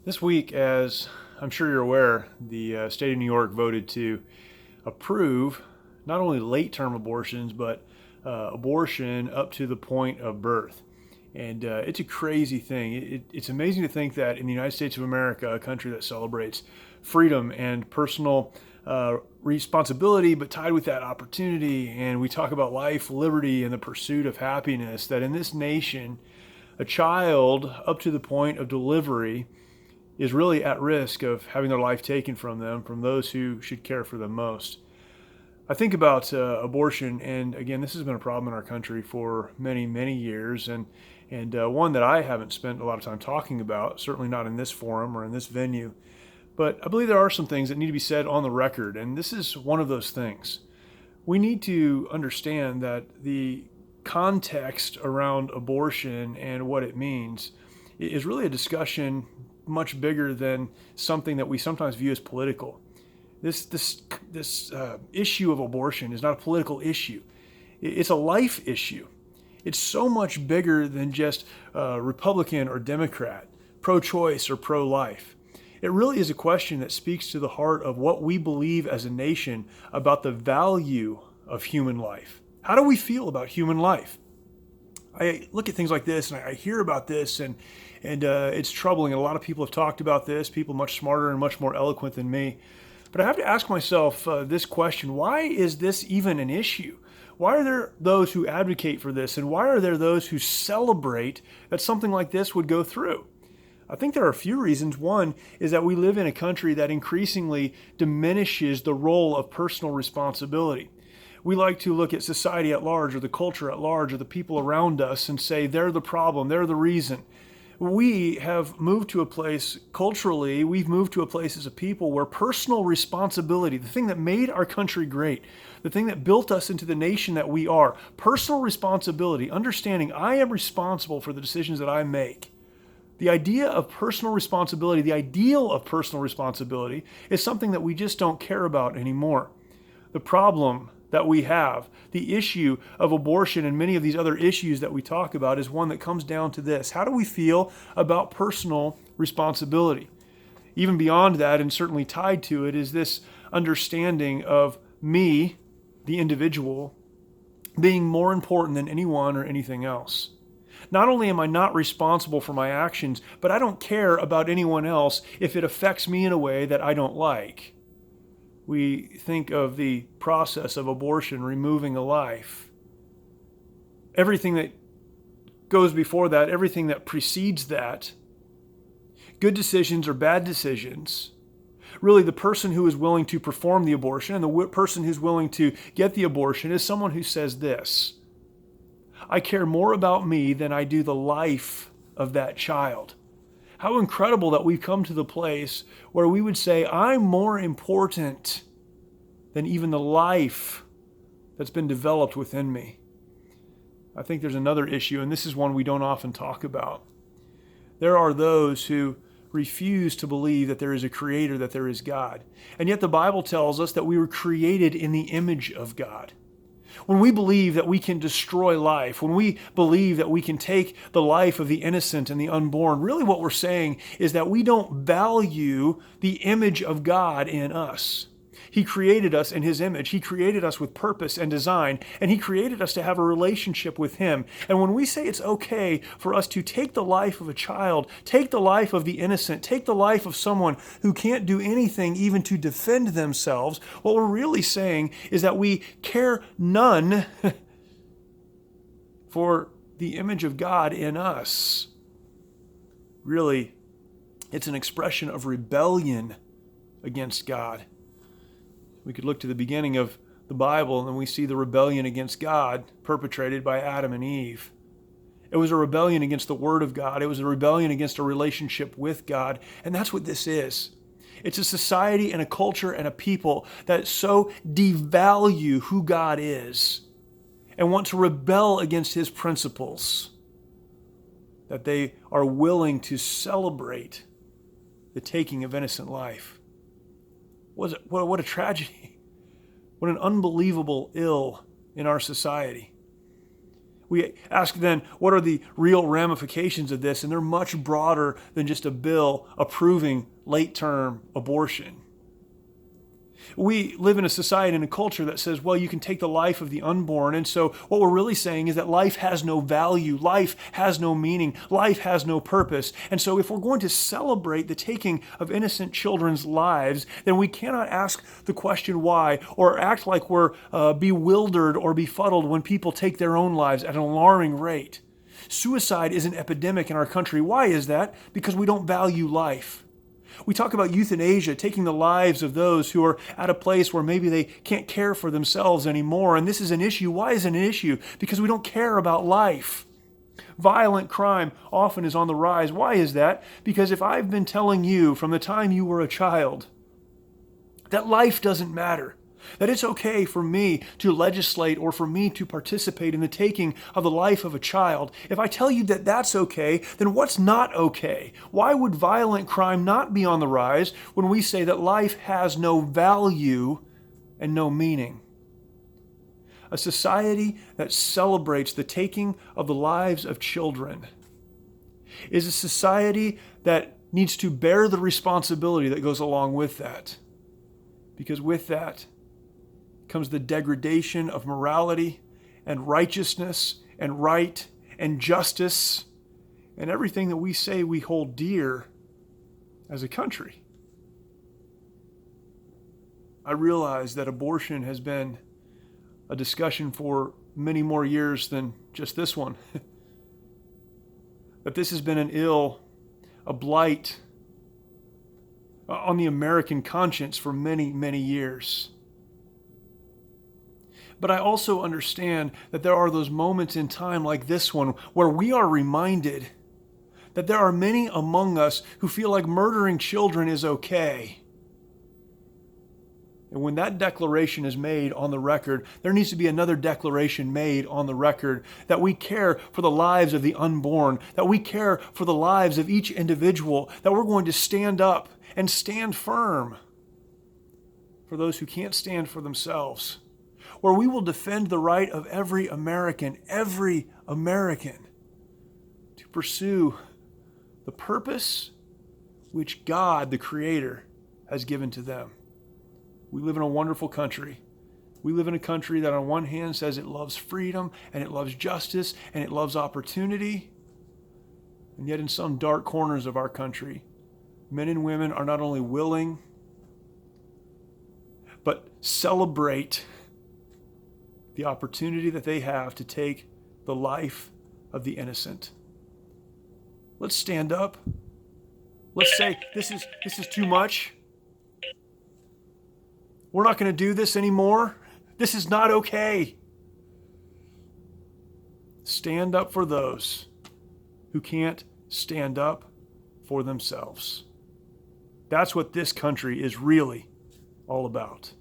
This week, as I'm sure you're aware, the state of New York voted to approve not only late-term abortions, but abortion up to the point of birth. And it's a crazy thing. It's amazing to think that in the United States of America, a country that celebrates freedom and personal responsibility, but tied with that opportunity, and we talk about life, liberty, and the pursuit of happiness, that in this nation, a child up to the point of delivery is really at risk of having their life taken from them, from those who should care for them most. I think about abortion, and again, this has been a problem in our country for many, many years, and one that I haven't spent a lot of time talking about, certainly not in this forum or in this venue. But I believe there are some things that need to be said on the record, and this is one of those things. We need to understand that the context around abortion and what it means is really a discussion much bigger than something that we sometimes view as political. This issue of abortion is not a political issue. It's a life issue. It's so much bigger than just Republican or Democrat, pro-choice or pro-life. It really is a question that speaks to the heart of what we believe as a nation about the value of human life. How do we feel about human life? I look at things like this and I hear about this and it's troubling. And a lot of people have talked about this, people much smarter and much more eloquent than me. But I have to ask myself this question: why is this even an issue? Why are there those who advocate for this, and why are there those who celebrate that something like this would go through? I think there are a few reasons. One is that we live in a country that increasingly diminishes the role of personal responsibility. We like to look at society at large, or the culture at large, or the people around us and say they're the problem, they're the reason. We have moved to a place culturally, we've moved to a place as a people where personal responsibility, the thing that made our country great, the thing that built us into the nation that we are, personal responsibility, understanding I am responsible for the decisions that I make. The idea of personal responsibility, the ideal of personal responsibility, is something that we just don't care about anymore. The problem that we have, the issue of abortion and many of these other issues that we talk about, is one that comes down to this: how do we feel about personal responsibility? Even beyond that, and certainly tied to it, is this understanding of me, the individual, being more important than anyone or anything else. Not only am I not responsible for my actions, but I don't care about anyone else if it affects me in a way that I don't like. We think of the process of abortion, removing a life. Everything that goes before that, everything that precedes that, good decisions or bad decisions, really the person who is willing to perform the abortion and the person who's willing to get the abortion is someone who says this: I care more about me than I do the life of that child. How incredible that we've come to the place where we would say, I'm more important than even the life that's been developed within me. I think there's another issue, and this is one we don't often talk about. There are those who refuse to believe that there is a creator, that there is God. And yet the Bible tells us that we were created in the image of God. When we believe that we can destroy life, when we believe that we can take the life of the innocent and the unborn, really what we're saying is that we don't value the image of God in us. He created us in His image. He created us with purpose and design, and He created us to have a relationship with Him. And when we say it's okay for us to take the life of a child, take the life of the innocent, take the life of someone who can't do anything even to defend themselves, what we're really saying is that we care none for the image of God in us. Really, it's an expression of rebellion against God. We could look to the beginning of the Bible and we see the rebellion against God perpetrated by Adam and Eve. It was a rebellion against the Word of God. It was a rebellion against a relationship with God. And that's what this is. It's a society and a culture and a people that so devalue who God is and want to rebel against His principles that they are willing to celebrate the taking of innocent life. What a tragedy. What an unbelievable ill in our society. We ask then, what are the real ramifications of this? And they're much broader than just a bill approving late-term abortion. We live in a society and a culture that says, well, you can take the life of the unborn. And so what we're really saying is that life has no value. Life has no meaning. Life has no purpose. And so if we're going to celebrate the taking of innocent children's lives, then we cannot ask the question why or act like we're bewildered or befuddled when people take their own lives at an alarming rate. Suicide is an epidemic in our country. Why is that? Because we don't value life. We talk about euthanasia, taking the lives of those who are at a place where maybe they can't care for themselves anymore. And this is an issue. Why is it an issue? Because we don't care about life. Violent crime often is on the rise. Why is that? Because if I've been telling you from the time you were a child that life doesn't matter, that it's okay for me to legislate or for me to participate in the taking of the life of a child, if I tell you that that's okay, then what's not okay? Why would violent crime not be on the rise when we say that life has no value and no meaning? A society that celebrates the taking of the lives of children is a society that needs to bear the responsibility that goes along with that. Because with that comes the degradation of morality and righteousness and right and justice and everything that we say we hold dear as a country. I realize that abortion has been a discussion for many more years than just this one. That this has been an ill, a blight on the American conscience for many, many years. But I also understand that there are those moments in time like this one where we are reminded that there are many among us who feel like murdering children is okay. And when that declaration is made on the record, there needs to be another declaration made on the record that we care for the lives of the unborn, that we care for the lives of each individual, that we're going to stand up and stand firm for those who can't stand for themselves, where we will defend the right of every American to pursue the purpose which God, the Creator, has given to them. We live in a wonderful country. We live in a country that on one hand says it loves freedom and it loves justice and it loves opportunity. And yet in some dark corners of our country, men and women are not only willing, but celebrate the opportunity that they have to take the life of the innocent. Let's stand up. Let's say this is too much. We're not going to do this anymore. This is not okay. Stand up for those who can't stand up for themselves. That's what this country is really all about.